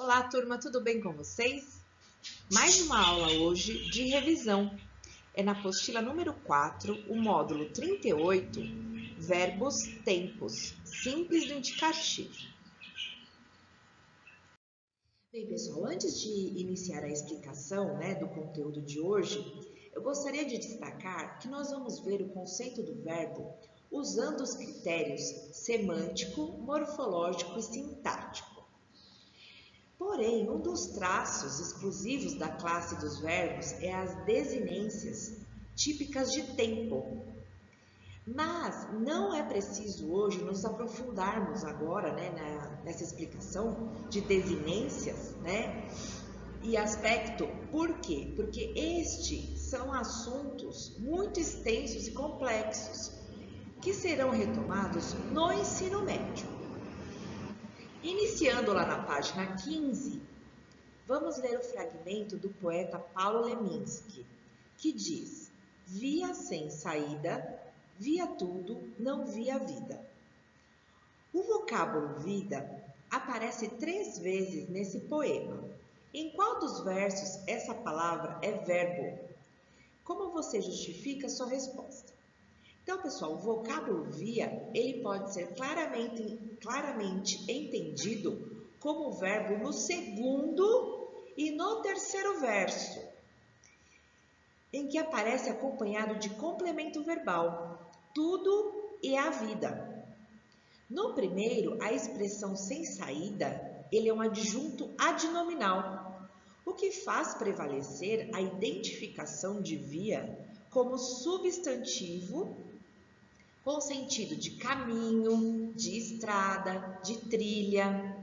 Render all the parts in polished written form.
Olá, turma, tudo bem com vocês? Mais uma aula hoje de revisão. É na apostila número 4, o módulo 38, verbos, tempos, simples do indicativo. Bem, pessoal, antes de iniciar a explicação, do conteúdo de hoje, eu gostaria de destacar que nós vamos ver o conceito do verbo usando os critérios semântico, morfológico e sintático. Porém, um dos traços exclusivos da classe dos verbos é as desinências típicas de tempo. Mas não é preciso hoje nos aprofundarmos agora nessa explicação de desinências e aspecto. Por quê? Porque estes são assuntos muito extensos e complexos que serão retomados no ensino médio. Iniciando lá na página 15, vamos ler o fragmento do poeta Paulo Leminski, que diz: via sem saída, via tudo, não via vida. O vocábulo vida aparece 3 vezes nesse poema. Em qual dos versos essa palavra é verbo? Como você justifica a sua resposta? Então, pessoal, o vocábulo via, ele pode ser claramente entendido como verbo no segundo e no terceiro verso, em que aparece acompanhado de complemento verbal, tudo e a vida. No primeiro, a expressão sem saída, ele é um adjunto adnominal, o que faz prevalecer a identificação de via como substantivo com sentido de caminho, de estrada, de trilha.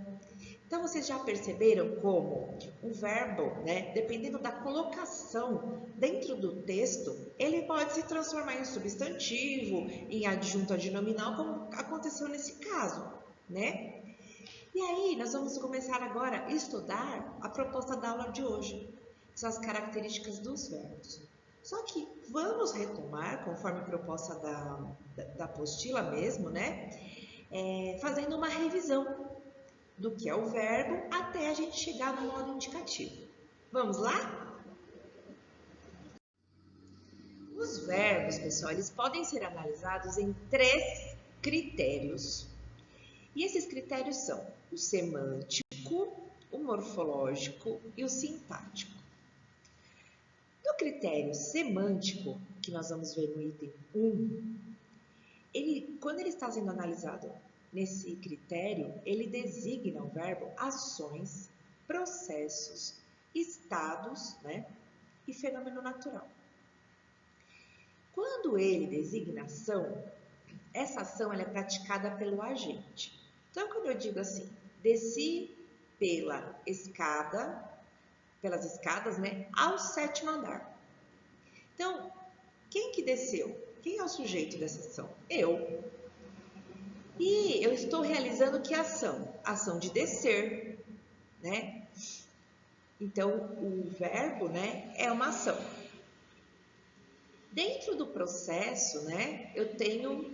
Então, vocês já perceberam como o verbo, dependendo da colocação dentro do texto, ele pode se transformar em substantivo, em adjunto adnominal, como aconteceu nesse caso, E aí, nós vamos começar agora a estudar a proposta da aula de hoje, que são as características dos verbos. Só que vamos retomar, conforme a proposta da apostila mesmo, fazendo uma revisão do que é o verbo até a gente chegar no modo indicativo. Vamos lá? Os verbos, pessoal, eles podem ser analisados em 3 critérios. E esses critérios são o semântico, o morfológico e o sintático. No critério semântico, que nós vamos ver no item 1, quando ele está sendo analisado nesse critério, ele designa o verbo ações, processos, estados e fenômeno natural. Quando ele designa ação, essa ação ela é praticada pelo agente. Então, quando eu digo assim, desci pelas escadas, ao 7º andar. Então, quem que desceu? Quem é o sujeito dessa ação? Eu. E eu estou realizando que ação? Ação de descer, Então, o verbo, é uma ação. Dentro do processo, eu tenho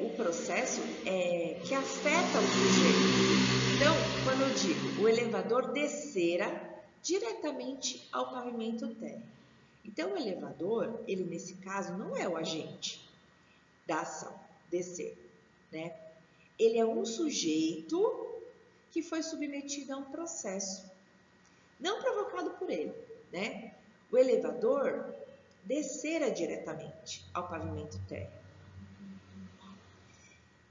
o processo que afeta o sujeito. Então, quando eu digo o elevador descera diretamente ao pavimento térreo. Então, o elevador, ele nesse caso não é o agente da ação, descer, Ele é um sujeito que foi submetido a um processo, não provocado por ele, O elevador descera diretamente ao pavimento térreo.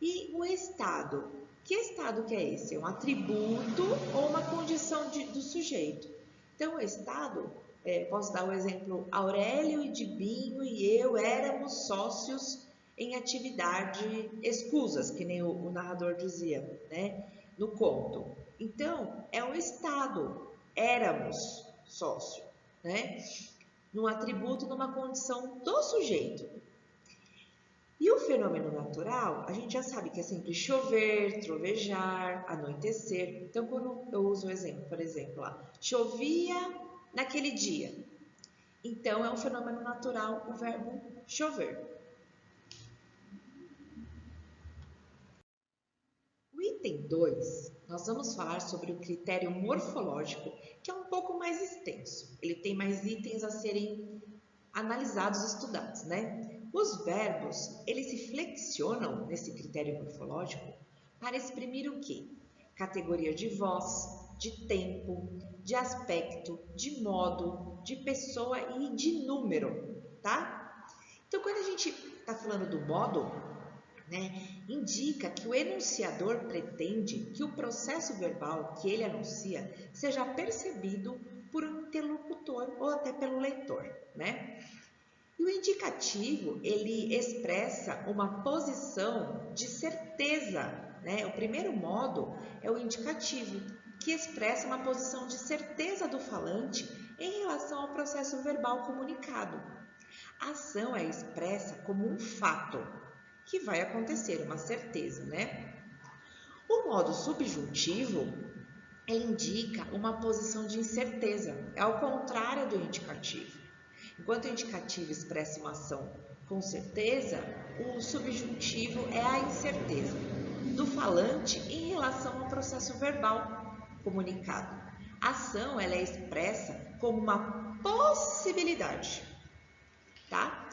E o estado? Que estado que é esse? É um atributo ou uma condição do sujeito? Então, o estado, posso dar o exemplo, Aurélio e Dibinho e eu éramos sócios em atividade escusas, que nem o narrador dizia, no conto. Então, é um estado, éramos sócio, num atributo, numa condição do sujeito. E o fenômeno natural, a gente já sabe que é sempre chover, trovejar, anoitecer. Então, quando eu uso o exemplo, por exemplo, chovia naquele dia. Então, é um fenômeno natural o verbo chover. O item 2, nós vamos falar sobre o critério morfológico, que é um pouco mais extenso. Ele tem mais itens a serem analisados e estudados, né? Os verbos, eles se flexionam nesse critério morfológico para exprimir o quê? Categoria de voz, de tempo, de aspecto, de modo, de pessoa e de número, tá? Então, quando a gente está falando do modo, indica que o enunciador pretende que o processo verbal que ele anuncia seja percebido por um interlocutor ou até pelo leitor, né? E o indicativo, ele expressa uma posição de certeza, né? O primeiro modo é o indicativo, que expressa uma posição de certeza do falante em relação ao processo verbal comunicado. A ação é expressa como um fato, que vai acontecer, uma certeza, né? O modo subjuntivo, ele indica uma posição de incerteza, é ao contrário do indicativo. Enquanto o indicativo expressa uma ação com certeza, o subjuntivo é a incerteza do falante em relação ao processo verbal comunicado. A ação ela é expressa como uma possibilidade, tá?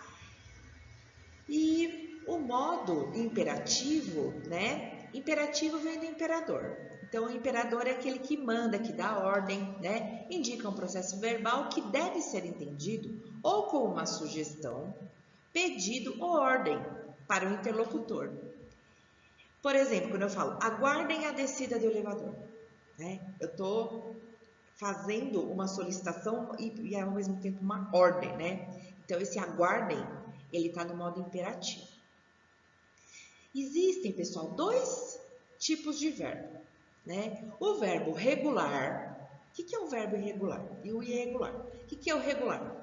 E o modo imperativo, né? Imperativo vem do imperador. Então, o imperador é aquele que manda, que dá ordem, né? Indica um processo verbal que deve ser entendido ou como uma sugestão, pedido ou ordem para o interlocutor. Por exemplo, quando eu falo, aguardem a descida do elevador, né? Eu estou fazendo uma solicitação e ao mesmo tempo uma ordem, né? Então, esse aguardem, ele está no modo imperativo. Existem, pessoal, dois tipos de verbo, né? O verbo regular. O que é o verbo irregular? E o irregular. O que é o regular?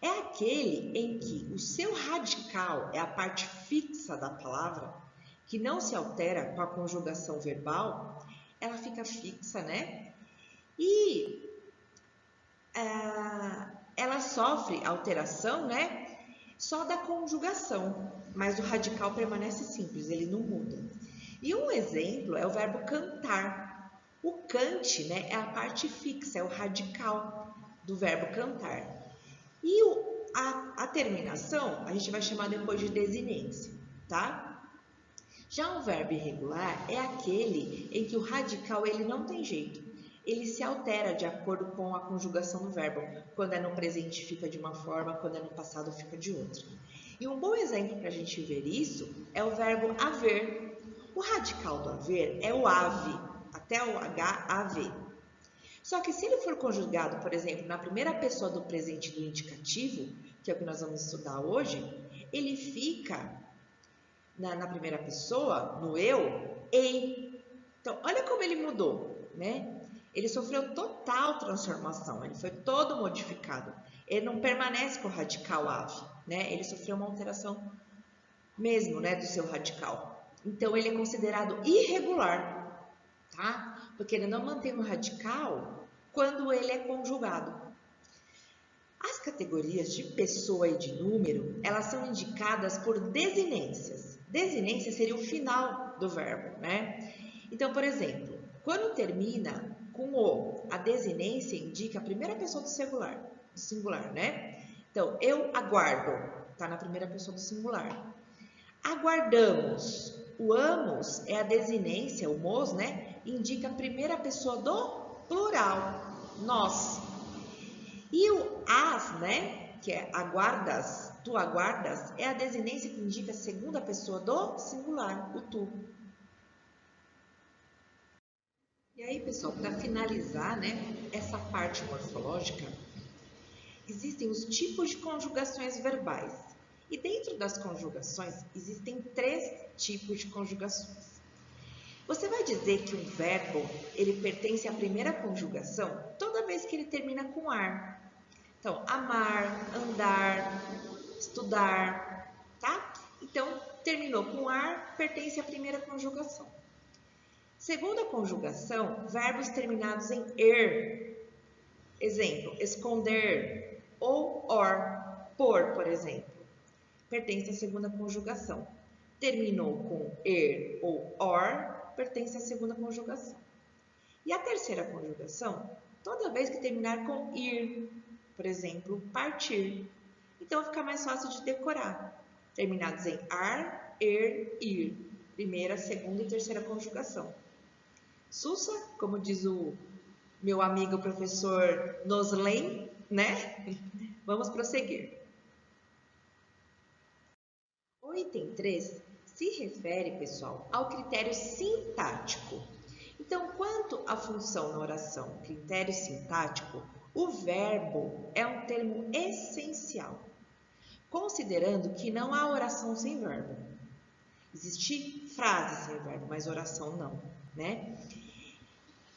É aquele em que o seu radical é a parte fixa da palavra, que não se altera com a conjugação verbal, ela fica fixa, né? E ela sofre alteração, né? Só da conjugação, mas o radical permanece simples, ele não muda. E um exemplo é o verbo cantar. O cante, né, é a parte fixa, é o radical do verbo cantar. E a terminação, a gente vai chamar depois de desinência, tá? Já o verbo irregular é aquele em que o radical ele não tem jeito. Ele se altera de acordo com a conjugação do verbo. Quando é no presente fica de uma forma, quando é no passado fica de outra. E um bom exemplo para a gente ver isso é o verbo haver. O radical do haver é o ave, até o H-A-V. Só que se ele for conjugado, por exemplo, na primeira pessoa do presente do indicativo, que é o que nós vamos estudar hoje, ele fica na primeira pessoa, no eu, ei. Então, olha como ele mudou, né? Ele sofreu total transformação, ele foi todo modificado. Ele não permanece com o radical ave, né? Ele sofreu uma alteração mesmo, né, do seu radical. Então, ele é considerado irregular, tá? Porque ele não mantém o radical quando ele é conjugado. As categorias de pessoa e de número, elas são indicadas por desinências. Desinência seria o final do verbo, né? Então, por exemplo, quando termina com o, a desinência indica a primeira pessoa do singular, né? Então, eu aguardo, está na primeira pessoa do singular. Aguardamos. O amos é a desinência, o mos, né? Indica a primeira pessoa do plural, nós. E o as, né? Que é aguardas, tu aguardas, é a desinência que indica a segunda pessoa do singular, o tu. E aí, pessoal, para finalizar, né, essa parte morfológica, existem os tipos de conjugações verbais. E dentro das conjugações, existem 3 tipos de conjugações. Você vai dizer que um verbo, ele pertence à primeira conjugação toda vez que ele termina com ar. Então, amar, andar, estudar, tá? Então, terminou com ar, pertence à primeira conjugação. Segunda conjugação, verbos terminados em er. Exemplo, esconder ou or, por exemplo. Pertence à segunda conjugação. Terminou com er ou or, pertence à segunda conjugação. E a terceira conjugação, toda vez que terminar com ir, por exemplo, partir. Então fica mais fácil de decorar. Terminados em ar, ir. Primeira, segunda e terceira conjugação. Sussa, como diz o meu amigo professor Noslen, né? Vamos prosseguir. O item 3 se refere, pessoal, ao critério sintático. Então, quanto à função na oração, critério sintático, o verbo é um termo essencial, considerando que não há oração sem verbo. Existe frase sem verbo, mas oração não, né?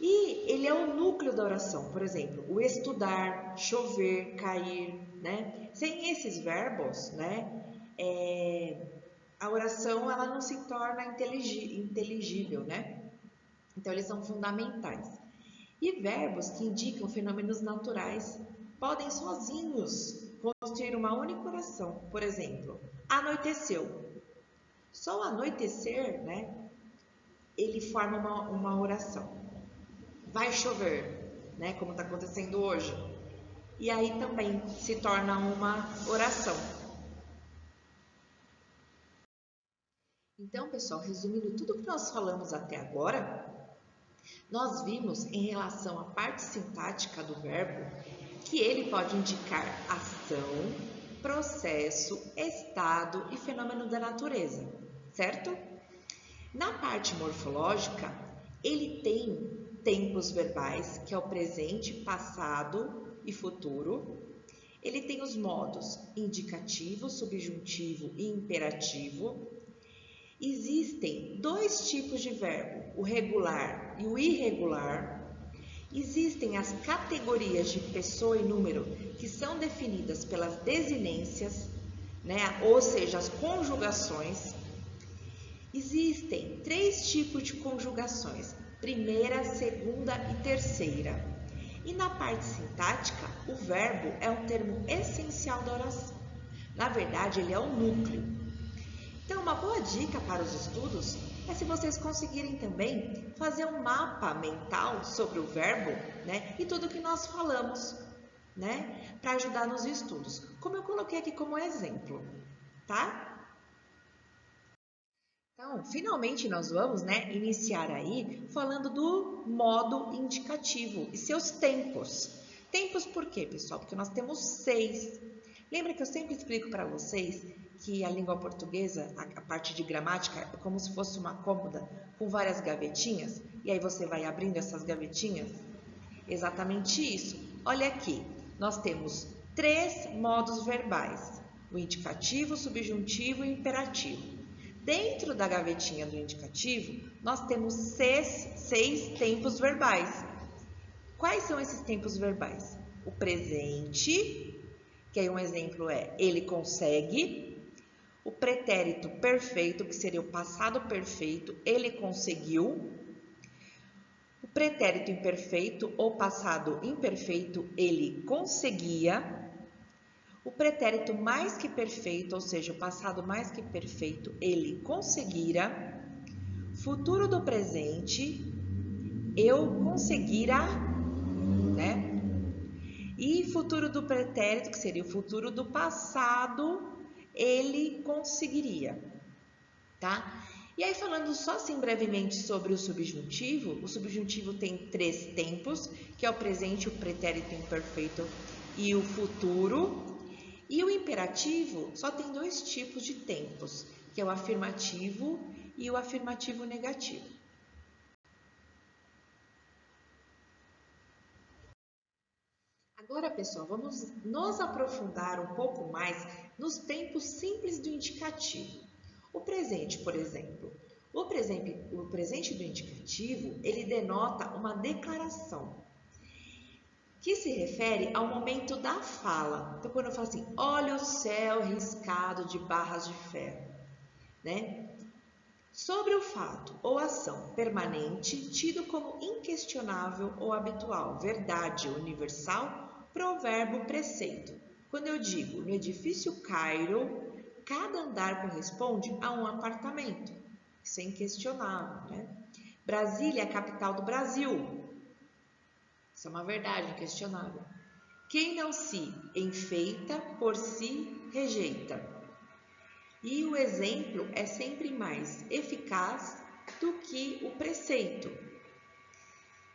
E ele é o núcleo da oração, por exemplo, o estudar, chover, cair, né? Sem esses verbos, né? A oração ela não se torna inteligível, né? Então, eles são fundamentais. E verbos que indicam fenômenos naturais podem sozinhos construir uma única oração. Por exemplo, anoiteceu. Só o anoitecer, né? Ele forma uma oração. Vai chover, né? Como está acontecendo hoje. E aí também se torna uma oração. Então, pessoal, resumindo tudo que nós falamos até agora, nós vimos em relação à parte sintática do verbo que ele pode indicar ação, processo, estado e fenômeno da natureza, certo? Na parte morfológica, ele tem tempos verbais, que é o presente, passado e futuro. Ele tem os modos indicativo, subjuntivo e imperativo. Existem dois tipos de verbo, o regular e o irregular. Existem as categorias de pessoa e número, que são definidas pelas desinências, né? Ou seja, as conjugações. Existem 3 tipos de conjugações, primeira, segunda e terceira. E na parte sintática, o verbo é um termo essencial da oração. Na verdade, ele é o núcleo. Então, uma boa dica para os estudos é se vocês conseguirem também fazer um mapa mental sobre o verbo, né, e tudo que nós falamos, né, para ajudar nos estudos, como eu coloquei aqui como exemplo, tá? Então, finalmente nós vamos, né, iniciar aí falando do modo indicativo e seus tempos. Tempos por quê, pessoal? Porque nós temos 6. Lembra que eu sempre explico para vocês que a língua portuguesa, a parte de gramática, é como se fosse uma cômoda com várias gavetinhas, e aí você vai abrindo essas gavetinhas? Exatamente isso. Olha aqui, nós temos 3 modos verbais, o indicativo, o subjuntivo e o imperativo. Dentro da gavetinha do indicativo, nós temos 6 tempos verbais. Quais são esses tempos verbais? O presente, que aí um exemplo é ele consegue. O pretérito perfeito, que seria o passado perfeito, ele conseguiu. O pretérito imperfeito ou passado imperfeito, ele conseguia. O pretérito mais que perfeito, ou seja, o passado mais que perfeito, ele conseguira. Futuro do presente, eu conseguira, né? E futuro do pretérito, que seria o futuro do passado, ele conseguiria, tá? E aí, falando só assim brevemente sobre o subjuntivo tem 3 tempos, que é o presente, o pretérito imperfeito e o futuro. E o imperativo só tem 2 tipos de tempos, que é o afirmativo e o afirmativo negativo. Agora, pessoal, vamos nos aprofundar um pouco mais nos tempos simples do indicativo. O presente, por exemplo. O presente do indicativo, ele denota uma declaração, que se refere ao momento da fala. Então, quando eu falo assim, olha o céu riscado de barras de ferro, né? Sobre o fato ou ação permanente, tido como inquestionável ou habitual, verdade universal, provérbio, preceito. Quando eu digo, no edifício Cairo, cada andar corresponde a um apartamento. Isso é inquestionável, né? Brasília é a capital do Brasil. Isso é uma verdade inquestionável. Quem não se enfeita, por si rejeita. E o exemplo é sempre mais eficaz do que o preceito.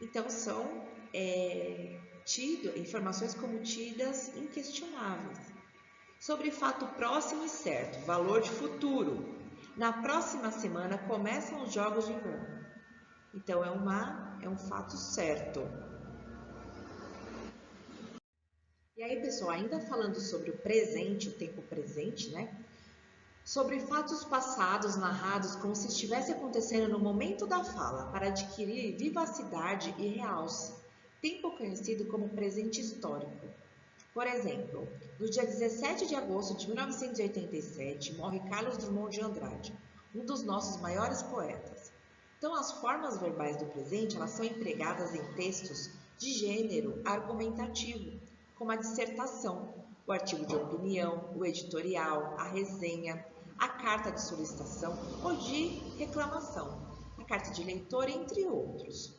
Então, são informações como tidas inquestionáveis. Sobre fato próximo e certo, valor de futuro. Na próxima semana começam os jogos de inverno. Então, é um fato certo. E aí, pessoal, ainda falando sobre o presente, o tempo presente, né? Sobre fatos passados narrados como se estivesse acontecendo no momento da fala, para adquirir vivacidade e realce, tempo conhecido como presente histórico. Por exemplo, no dia 17 de agosto de 1987, morre Carlos Drummond de Andrade, um dos nossos maiores poetas. Então, as formas verbais do presente, elas são empregadas em textos de gênero argumentativo, como a dissertação, o artigo de opinião, o editorial, a resenha, a carta de solicitação ou de reclamação, a carta de leitor, entre outros.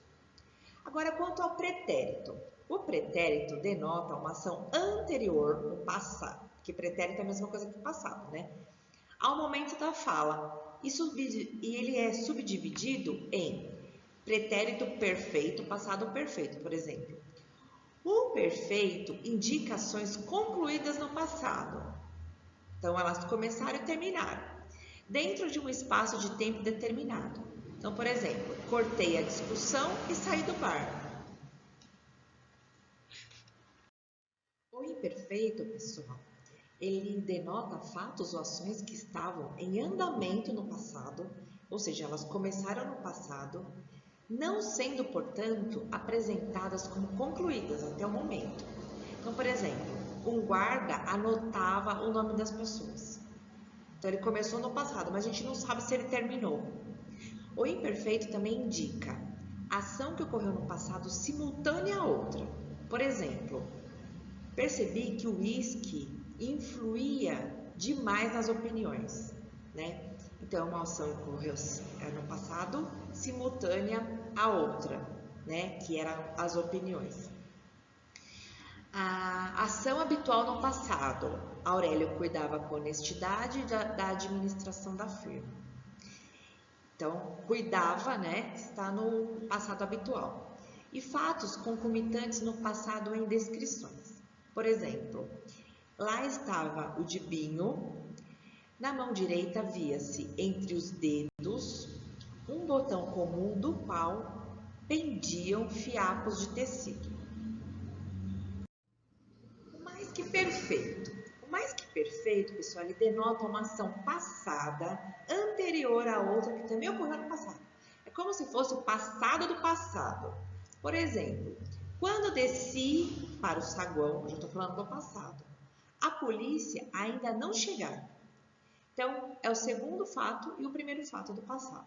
Agora, quanto ao pretérito. O pretérito denota uma ação anterior no passado, porque pretérito é a mesma coisa que passado, né? Ao momento da fala. E ele é subdividido em pretérito perfeito, passado perfeito, por exemplo. O perfeito indica ações concluídas no passado. Então, elas começaram e terminaram, dentro de um espaço de tempo determinado. Então, por exemplo, cortei a discussão e saí do bar. O imperfeito, pessoal, ele denota fatos ou ações que estavam em andamento no passado, ou seja, elas começaram no passado, não sendo, portanto, apresentadas como concluídas até o momento. Então, por exemplo, um guarda anotava o nome das pessoas. Então, ele começou no passado, mas a gente não sabe se ele terminou. O imperfeito também indica ação que ocorreu no passado simultânea a outra. Por exemplo, percebi que o uísque influía demais nas opiniões, né? Então, uma ação ocorreu no passado simultânea a outra, né? Que eram as opiniões. A ação habitual no passado. Aurélio cuidava com honestidade da administração da firma. Então, cuidava, né? Está no passado habitual. E fatos concomitantes no passado em descrições. Por exemplo, lá estava o dibinho, na mão direita via-se entre os dedos um botão comum do qual pendiam fiapos de tecido. O mais que perfeito. O mais que perfeito, pessoal, ele denota uma ação passada anterior a outra que também ocorreu no passado. É como se fosse o passado do passado. Por exemplo, quando desci para o saguão, já estou falando do passado, a polícia ainda não chegara. Então, é o segundo fato e o primeiro fato do passado.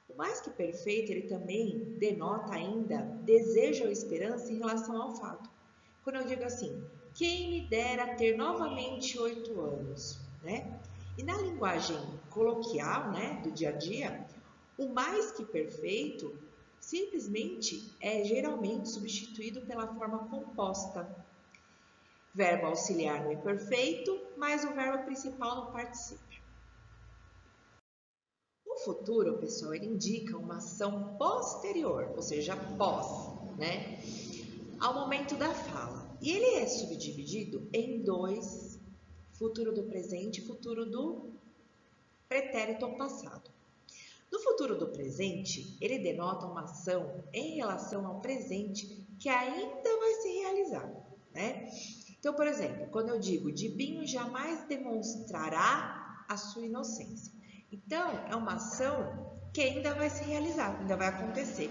O mais que perfeito, ele também denota ainda desejo ou esperança em relação ao fato. Quando eu digo assim, quem me dera ter novamente 8 anos, né? E na linguagem coloquial, né, do dia a dia, o mais que perfeito simplesmente é geralmente substituído pela forma composta. Verbo auxiliar no imperfeito, mais o verbo principal no particípio. O futuro, pessoal, ele indica uma ação posterior, ou seja, pós, né? Ao momento da fala. E ele é subdividido em dois, futuro do presente e futuro do pretérito ao passado. No futuro do presente, ele denota uma ação em relação ao presente que ainda vai se realizar, né? Então, por exemplo, quando eu digo Dibinho jamais demonstrará a sua inocência. Então, é uma ação que ainda vai se realizar, ainda vai acontecer.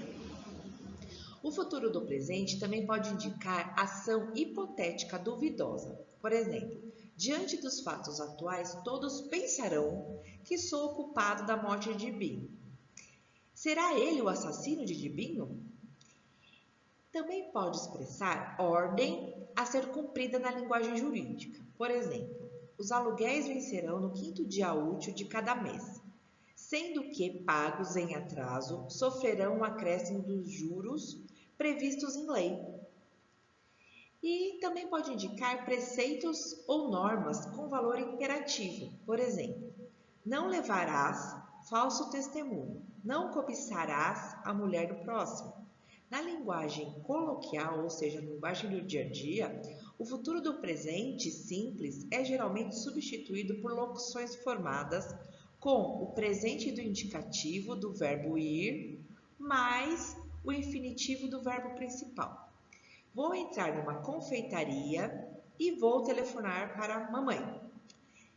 O futuro do presente também pode indicar ação hipotética duvidosa. Por exemplo, diante dos fatos atuais, todos pensarão que sou o culpado da morte de Dibinho. Será ele o assassino de Dibinho? Também pode expressar ordem a ser cumprida na linguagem jurídica. Por exemplo, os aluguéis vencerão no 5º dia útil de cada mês. sendo que, pagos em atraso, sofrerão um acréscimo dos juros previstos em lei. E também pode indicar preceitos ou normas com valor imperativo. Por exemplo, não levarás falso testemunho, não cobiçarás a mulher do próximo. Na linguagem coloquial, ou seja, na linguagem do dia a dia, o futuro do presente simples é geralmente substituído por locuções formadas com o presente do indicativo do verbo ir mais o infinitivo do verbo principal. Vou entrar numa confeitaria e vou telefonar para a mamãe.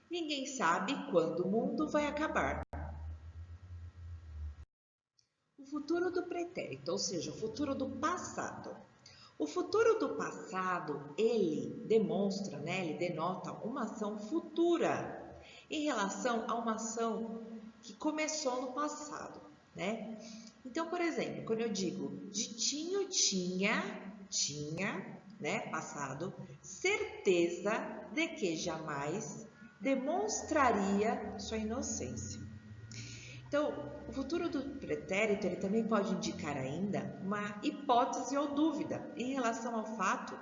Ninguém sabe quando o mundo vai acabar. O futuro do pretérito, ou seja, o futuro do passado. O futuro do passado, ele demonstra, ele denota uma ação futura em relação a uma ação que começou no passado, Então, por exemplo, quando eu digo Ditinho tinha, passado, certeza de que jamais demonstraria sua inocência. Então, o futuro do pretérito ele também pode indicar ainda uma hipótese ou dúvida em relação ao fato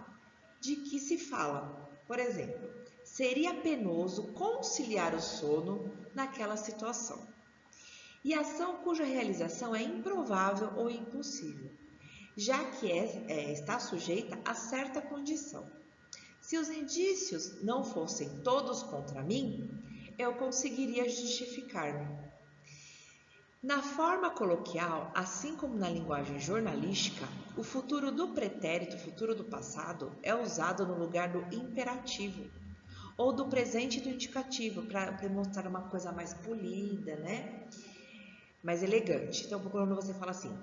de que se fala. Por exemplo, seria penoso conciliar o sono naquela situação. E ação cuja realização é improvável ou impossível, já que está sujeita a certa condição. Se os indícios não fossem todos contra mim, eu conseguiria justificar-me. Na forma coloquial, assim como na linguagem jornalística, o futuro do pretérito, o futuro do passado, é usado no lugar do imperativo ou do presente do indicativo para demonstrar uma coisa mais polida, mais elegante. Então, quando você fala assim,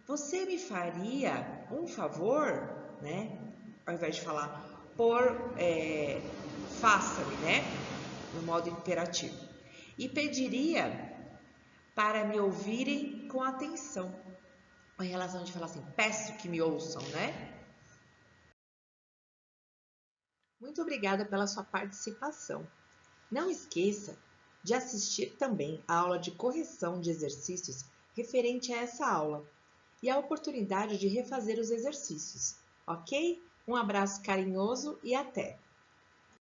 você me faria um favor, Ao invés de falar faça-me, no modo imperativo. E pediria para me ouvirem com atenção. Em relação de falar assim, peço que me ouçam, Muito obrigada pela sua participação. Não esqueça de assistir também a aula de correção de exercícios referente a essa aula e a oportunidade de refazer os exercícios, ok? Um abraço carinhoso e até!